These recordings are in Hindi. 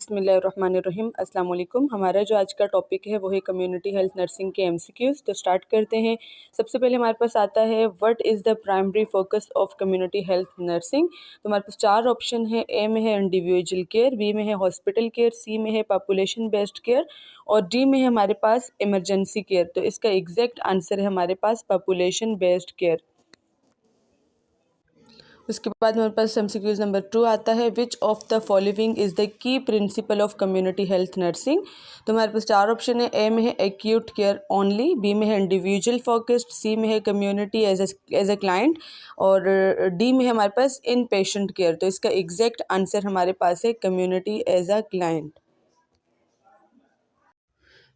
बिस्मिल्लाहिर्रहमानिर्रहीम। अस्सलाम वालेकुम। हमारा जो आज का टॉपिक है वो है कम्युनिटी हेल्थ नर्सिंग के एमसीक्यूज़। तो स्टार्ट करते हैं। सबसे पहले हमारे पास आता है what is the primary focus of community health nursing. तो हमारे पास चार ऑप्शन है। ए में है इंडिविजुअल केयर, बी में है हॉस्पिटल केयर, सी में है पॉपुलेशन बेस्ड केयर और डी में है हमारे पास इमरजेंसी केयर। तो इसका एग्जैक्ट आंसर है हमारे पास पॉपुलेशन बेस्ड केयर। उसके बाद हमारे पास एमसीक्यूज नंबर 2 आता है which of the following is the की principle of community health nursing. तो हमारे पास चार ऑप्शन है। ए में है एक्यूट केयर ओनली, बी में है इंडिविजुअल फोकस्ड, सी में है कम्युनिटी एज अ क्लाइंट और डी में है हमारे पास इन पेशेंट केयर। तो इसका एग्जैक्ट आंसर हमारे पास है कम्युनिटी एज अ क्लाइंट।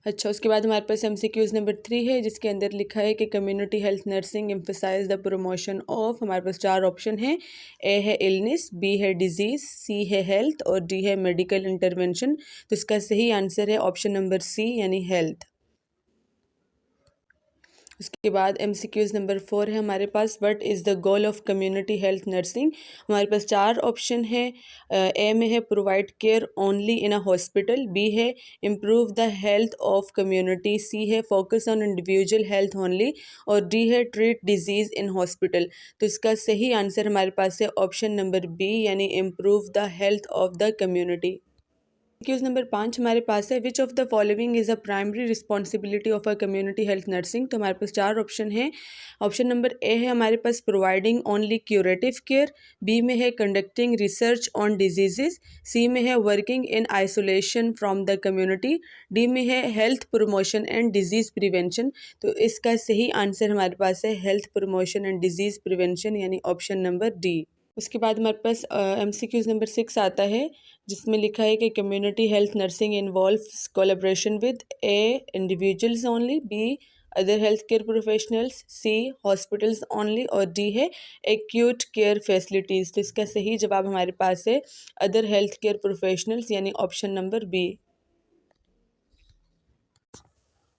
अच्छा, उसके बाद हमारे पास एमसीक्यूज़ नंबर 3 है जिसके अंदर लिखा है कि community health nursing emphasise the promotion of. हमारे पास चार ऑप्शन है। ए है इलनेस, बी है डिजीज़, सी है हेल्थ और डी है मेडिकल इंटरवेंशन। तो इसका सही आंसर है ऑप्शन नंबर सी यानी हेल्थ। उसके बाद एमसीक्यूज़ नंबर 4 है हमारे पास what is the goal of community health nursing. हमारे पास चार ऑप्शन है। ए में है provide care only in a hospital, B है improve the health of community, C है focus on individual health only और डी है ट्रीट डिजीज़ इन हॉस्पिटल। तो इसका सही आंसर हमारे पास है ऑप्शन नंबर बी यानी improve the health of the community. Qs number 5 हमारे पास है which of the following is a primary responsibility of a community health nursing. तो हमारे पास चार ऑप्शन है। ऑप्शन नंबर ए है हमारे पास providing only curative care, B में है conducting research on diseases, C में है working in isolation from the community, D में है health promotion and disease prevention. तो इसका सही आंसर हमारे पास है health promotion and disease prevention यानी ऑप्शन नंबर डी। उसके बाद हमारे पास एमसीक्यूज़ नंबर 6 आता है जिसमें लिखा है कि community health nursing involves collaboration with a individuals only, B other health care professionals, C hospitals only और डी है एक्यूट केयर फैसिलिटीज़। तो इसका सही जवाब हमारे पास है अदर हेल्थ केयर प्रोफेशनल्स यानी ऑप्शन नंबर बी।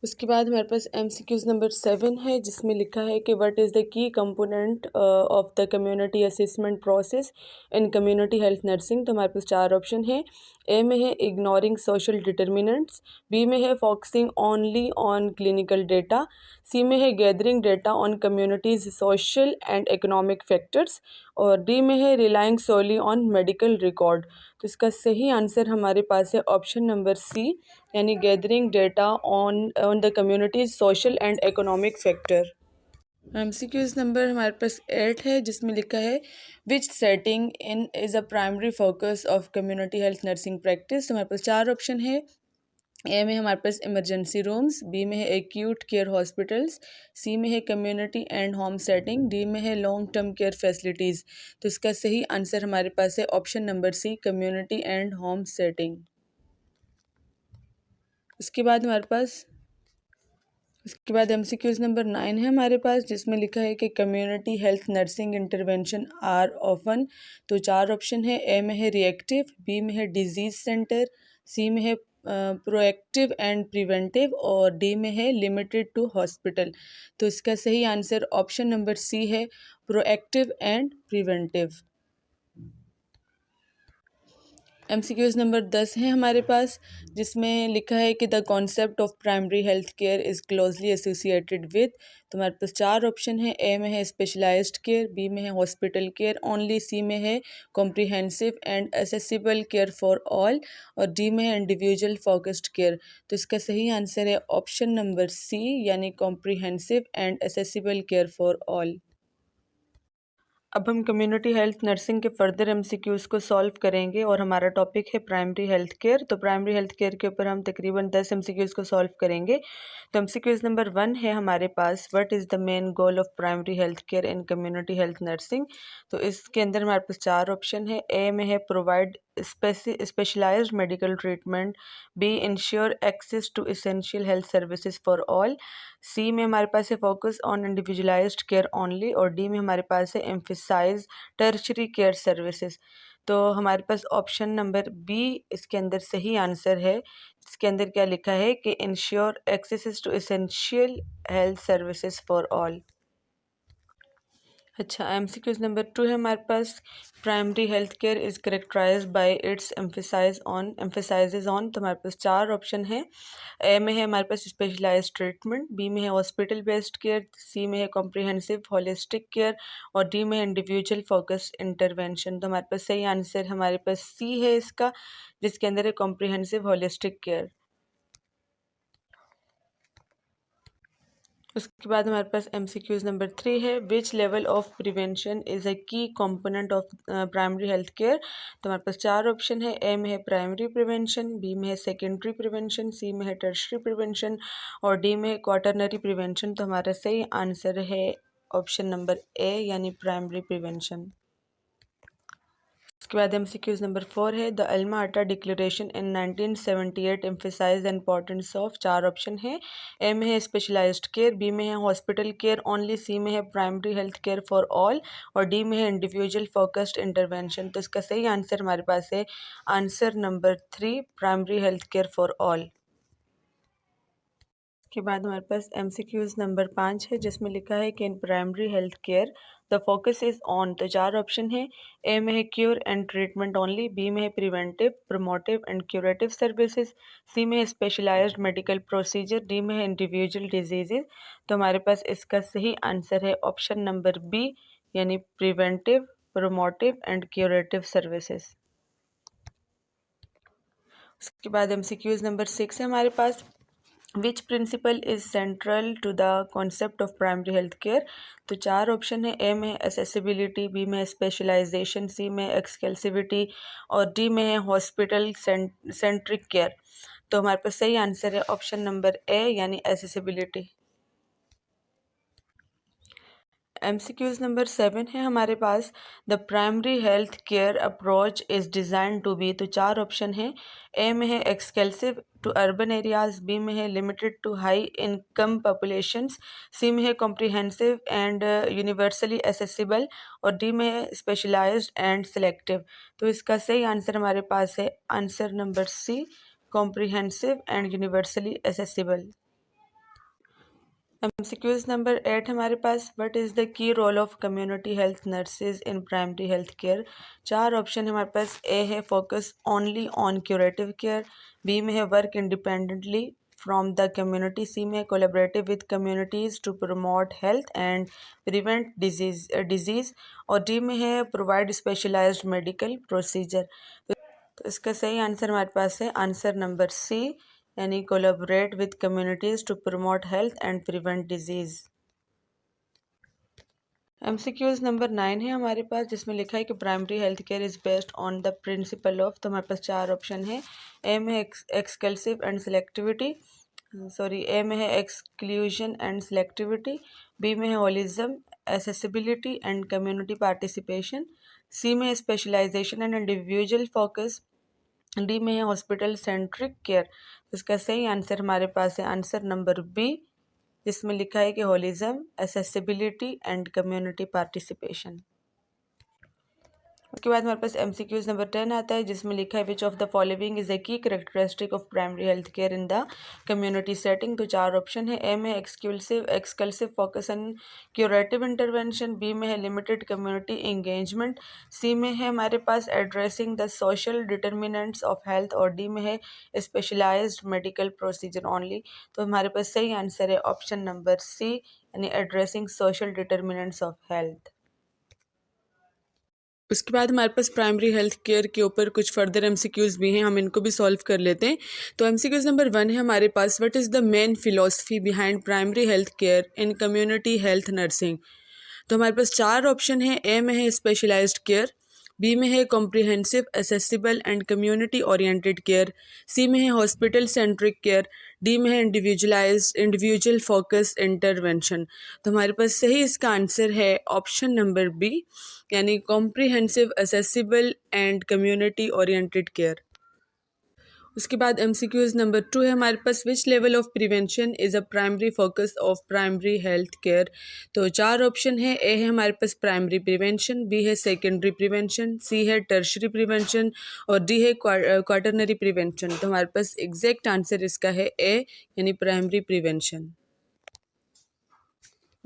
उसके बाद हमारे पास एमसीक्यूज़ नंबर 7 है जिसमें लिखा है कि व्हाट इज़ द की component of the community assessment process in community health nursing. तो हमारे पास चार ऑप्शन है। ए में है इग्नोरिंग सोशल डिटर्मिनेंट्स, बी में है focusing only on clinical data, C में है gathering data on communities social and economic factors और डी में है relying solely on medical record. तो इसका सही आंसर हमारे पास है ऑप्शन नंबर सी यानी gathering data on the communities social and economic factor. MCQs number हमारे पास 8 है जिसमें लिखा है which setting in is a primary focus of community health nursing practice. तो हमारे पास चार ऑप्शन है। ए में हमारे पास इमरजेंसी रूम्स, बी में है एक्यूट केयर हॉस्पिटल्स, सी में है community and home setting, D में है लॉन्ग टर्म केयर फैसिलिटीज़। तो इसका सही आंसर हमारे पास है option number C community and home setting. उसके बाद हमारे पास उसके बाद एमसीक्यूज़ नंबर 9 है हमारे पास जिसमें लिखा है कि community health nursing intervention are often. तो चार ऑप्शन है। ए में है रिएक्टिव, बी में है डिजीज़ सेंटर, सी में है प्रोएक्टिव एंड प्रिवेंटिव और डी में है लिमिटेड टू हॉस्पिटल। तो इसका सही आंसर ऑप्शन नंबर सी है proactive and preventive. MCQs number 10 है हमारे पास जिसमें लिखा है कि the concept of primary health care is closely associated with. तो हमारे पास चार ऑप्शन है। ए में है स्पेशलाइज्ड केयर, बी में है हॉस्पिटल केयर ओनली, सी में है comprehensive and accessible care for all और डी में है इंडिविजुअल फोकस्ड केयर। तो इसका सही आंसर है ऑप्शन नंबर सी यानी comprehensive and accessible care for all. अब हम कम्युनिटी हेल्थ नर्सिंग के फर्दर एमसीक्यूज़ को सॉल्व करेंगे और हमारा टॉपिक है प्राइमरी हेल्थ केयर। तो प्राइमरी हेल्थ केयर के ऊपर हम तकरीबन 10 एमसीक्यूज़ को सॉल्व करेंगे। तो एमसीक्यूज़ नंबर 1 है हमारे पास what is the main goal of primary health care in community health nursing. तो इसके अंदर हमारे पास चार ऑप्शन है। ए में है provide specialised medical treatment, B ensure access to essential health services for all, C में हमारे पास है focus on individualised care only और डी में हमारे पास है एम्फसाइज टर्शरी केयर सर्विसेज। तो हमारे पास ऑप्शन नंबर बी इसके अंदर सही आंसर है। इसके अंदर क्या लिखा है कि ensure access to essential health services for all. अच्छा, एमसीक्यूज नंबर 2 है हमारे पास। Primary health care is characterise by its emphasises on. तो हमारे पास चार ऑप्शन है। ए में है हमारे पास स्पेशलाइज्ड ट्रीटमेंट, बी में है हॉस्पिटल बेस्ड केयर, सी में है कॉम्प्रिहेंसिव होलिस्टिक केयर और डी में है इंडिविजुअल फोकस्ड इंटरवेंशन। तो हमारे पास सही आंसर हमारे पास सी है इसका, जिसके अंदर है कॉम्प्रिहेंसिव होलिस्टिक केयर। उसके बाद हमारे पास एमसीक्यूज नंबर 3 है। Which level of prevention is a key component of primary health care. तो हमारे पास चार ऑप्शन है। ए में है प्राइमरी प्रिवेंशन, बी में है सेकेंडरी प्रिवेंशन, सी में है टर्शरी प्रिवेंशन और डी में है क्वाटरनरी प्रिवेंशन। तो हमारा सही आंसर है ऑप्शन नंबर ए यानी प्राइमरी प्रिवेंशन। उसके बाद एमसीक्यूज नंबर 4 है। The Alma Ata declaration in 1978 emphasise the importance of. चार ऑप्शन है। ए में है स्पेशलाइज्ड केयर, बी में है हॉस्पिटल केयर ओनली, सी में है primary health care for all और डी में है इंडिविजुअल फोकस्ड इंटरवेंशन। तो इसका सही आंसर हमारे पास है answer number 3 primary health care for all. के बाद हमारे पास एमसीक्यूज नंबर 5 है, जिसमें लिखा है कि in primary health care the focus is on. तो चार ऑप्शन है। ए में है cure and treatment only, B में है preventive promotive and curative services, C में है स्पेशलाइज्ड मेडिकल प्रोसीजर, डी में है इंडिविजुअल डिजीजेज। तो हमारे पास इसका सही आंसर है ऑप्शन नंबर बी यानी preventive promotive and curative services. उसके बाद एमसीक्यूज नंबर 6 है हमारे पास। Which principle is central to the concept of primary health care. तो चार ऑप्शन है। ए में एसेसिबिलिटी, बी में स्पेशलाइजेशन, सी में एक्सक्लूसिविटी और डी में है हॉस्पिटल सेंट्रिक केयर। तो हमारे पास सही आंसर है ऑप्शन नंबर ए यानी एसेसिबिलिटी। एमसीक्यूज नंबर 7 है हमारे पास। The primary health care approach is design to be. तो चार ऑप्शन है। ए में है exclusive to urban areas, B में है limited to high income populations, C में है कॉम्प्रिहेंसिव एंड यूनिवर्सली एसेसिबल और डी में है स्पेशलाइज्ड एंड सेलेक्टिव। तो इसका सही आंसर हमारे पास है answer number C comprehensive and universally accessible. MCQs number 8 हमारे पास। What is the key role of community health nurses in primary health care. चार ऑप्शन है हमारे पास। ए है focus only on curative care, B में है work independently from the community, C में collaborative with communities to promote health and prevent disease और डी में है प्रोवाइड स्पेशलाइज्ड मेडिकल प्रोसीजर। तो इसका सही आंसर हमारे पास है आंसर नंबर सी यानी collaborate with communities to promote health and prevent disease. MCQs number 9 है हमारे पास, जिसमें लिखा है कि primary health care is based on the principle of. तो हमारे पास चार ऑप्शन है। ए में एक्सक्लूसिव एंड सिलेक्टिविटी, ए में है एक्सक्लूजन एंड सिलेक्टिविटी, बी में है holism accessibility and community participation, C में है specialisation and individual focus, D में है हॉस्पिटल सेंट्रिक केयर। तो इसका सही आंसर हमारे पास है आंसर नंबर बी, जिसमें लिखा है कि holism accessibility and community participation. उसके बाद हमारे पास एमसीक्यूज नंबर 10 आता है, जिसमें लिखा है which of the following is a key characteristic of primary health care in the community setting. तो चार ऑप्शन है। ए में exclusive focus on curative intervention, B में है लिमिटेड कम्युनिटी इंगेजमेंट, सी में है हमारे पास addressing the social determinants of health और डी में है स्पेशलाइज्ड मेडिकल प्रोसीजर ओनली। तो हमारे पास सही आंसर है ऑप्शन नंबर सी यानी addressing social determinants of health. उसके बाद हमारे पास प्राइमरी हेल्थ केयर के ऊपर कुछ फर्दर एमसीक्यूज़ भी हैं, हम इनको भी सॉल्व कर लेते हैं। तो एमसीक्यूज़ नंबर 1 है हमारे पास। What is the main philosophy behind primary health care in community health nursing. तो हमारे पास चार ऑप्शन है। ए में है स्पेशलाइज्ड केयर, बी में है comprehensive accessible and community oriented care, C में है हॉस्पिटल सेंट्रिक केयर, डी में है इंडिविजुअल फोकस इंटरवेंशन। तो हमारे पास सही इसका आंसर है ऑप्शन नंबर बी यानी comprehensive accessible and community oriented care. उसके बाद एमसीक्यूज नंबर 2 है हमारे पास। Which level of prevention is a primary focus of primary health care. तो चार ऑप्शन है। ए है हमारे पास प्राइमरी प्रिवेंशन, बी है सेकेंडरी प्रिवेंशन, सी है टर्शरी प्रिवेंशन और डी है क्वाटरनरी प्रिवेंशन। तो हमारे पास एग्जैक्ट आंसर इसका है ए यानी प्राइमरी प्रिवेंशन।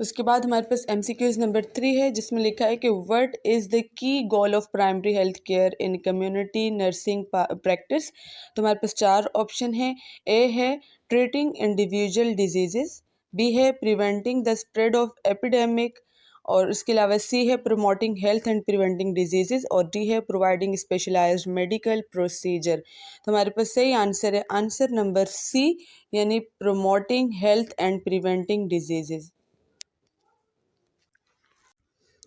उसके बाद हमारे पास MCQs नंबर 3 है जिसमें लिखा है कि व्हाट इज़ द की गोल of primary health care in community nursing practice. तो हमारे पास चार ऑप्शन है। ए है ट्रीटिंग इंडिविजुअल डिजीजेस, बी है preventing the spread of epidemic, और उसके अलावा सी है promoting health and preventing diseases, और डी है प्रोवाइडिंग स्पेशलाइज्ड मेडिकल प्रोसीजर। तो हमारे पास सही आंसर है आंसर नंबर सी, यानी promoting health and preventing diseases.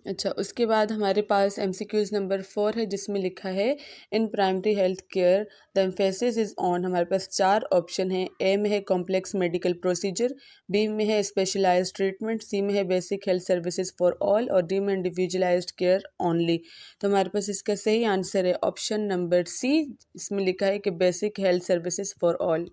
अच्छा, उसके बाद हमारे पास MCQs नंबर 4 है जिसमें लिखा है इन primary health care the emphasis is on. हमारे पास चार ऑप्शन हैं। ए में है कॉम्प्लेक्स मेडिकल प्रोसीजर, बी में है स्पेशलाइज्ड ट्रीटमेंट, सी में है basic health services for all, और डी में इंडिविजुअलाइज्ड केयर ओनली। तो हमारे पास इसका सही आंसर है ऑप्शन नंबर सी, इसमें लिखा है कि basic health services for all.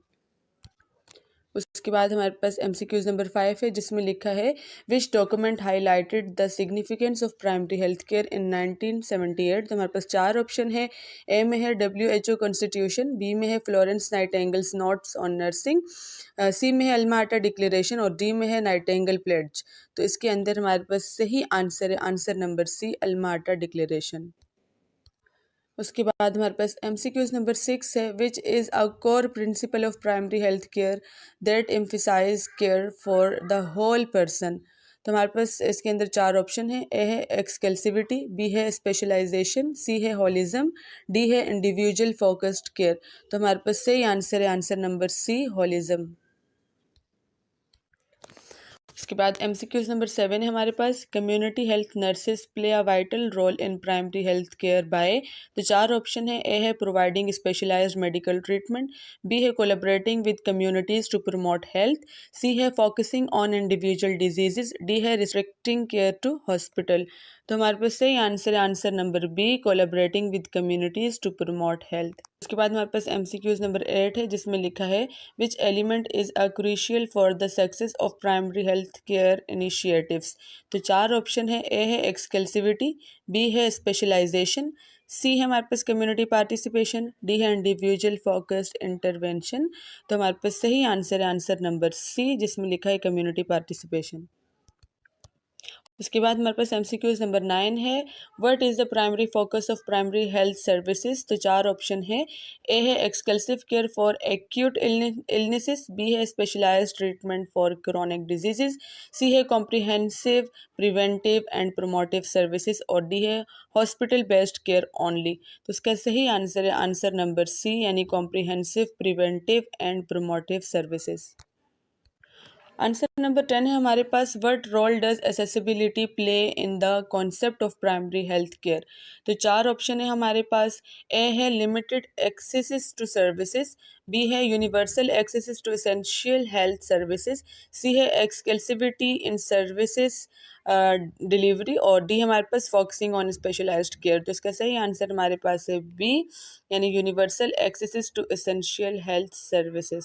उसके बाद हमारे पास MCQs नंबर 5 है जिसमें लिखा है which document highlighted the significance of primary health care in 1978। तो हमारे पास चार ऑप्शन है। ए में है WHO कॉन्स्टिट्यूशन, बी में है फ्लोरेंस नाइटेंगल्स नोट्स ऑन नर्सिंग, सी में है अल्मा-अटा डिक्लेरेशन, और डी में है नाइटेंगल प्लेड्ज। तो इसके अंदर हमारे पास सही आंसर है answer number C, Alma Ata declaration. उसके बाद हमारे पास MCQs नंबर 6 है which is a core principle of primary health care that emphasise care for the whole person. तो हमारे पास इसके अंदर चार ऑप्शन है। ए है एक्सकल्सिविटी, बी है स्पेशलाइजेशन, सी है होलिज्म, डी है इंडिविजुअल फोकस्ड केयर। तो हमारे पास सही आंसर है आंसर नंबर सी, होलिज्म। उसके बाद MCQs नंबर 7 है हमारे पास community health nurses play a vital role in primary health care by. तो चार ऑप्शन है। ए है providing specialised medical treatment, B है collaborating with communities to promote health, C है focusing on individual diseases, D है रिस्ट्रिक्टिंग केयर टू हॉस्पिटल। तो हमारे पास सही आंसर है answer number B, collaborating with communities to promote health. उसके बाद हमारे पास MCQs नंबर 8 है जिसमें लिखा है which element is a crucial for the success of primary health care initiatives. तो चार ऑप्शन है। ए है एक्सकल्सिविटी, बी है स्पेशलाइजेशन, सी है हमारे पास कम्युनिटी पार्टिसिपेशन, डी है इंडिविजुअल फोकस्ड इंटरवेंशन। तो हमारे पास सही आंसर है आंसर नंबर सी, जिसमें लिखा है कम्युनिटी पार्टिसिपेशन। उसके बाद हमारे पास MCQs नंबर 9 है what is the primary focus of primary health services. तो चार ऑप्शन है। ए है exclusive care for acute illnesses, B है specialised treatment for chronic diseases, C है comprehensive preventive and promotive services, और डी है हॉस्पिटल बेस्ड केयर ओनली। तो इसका सही आंसर है आंसर नंबर सी, यानी comprehensive preventive and promotive services. Answer number 10 है हमारे पास what role does accessibility play in the concept of primary health care. तो चार ऑप्शन है हमारे पास। ए है limited access to services, B है universal access to essential health services, C है एक्सक्लूसिविटी इन सर्विसेज डिलीवरी, और डी हमारे पास फोकसिंग ऑन स्पेशलाइज्ड केयर। तो इसका सही आंसर हमारे पास है बी, यानी universal access to essential health services.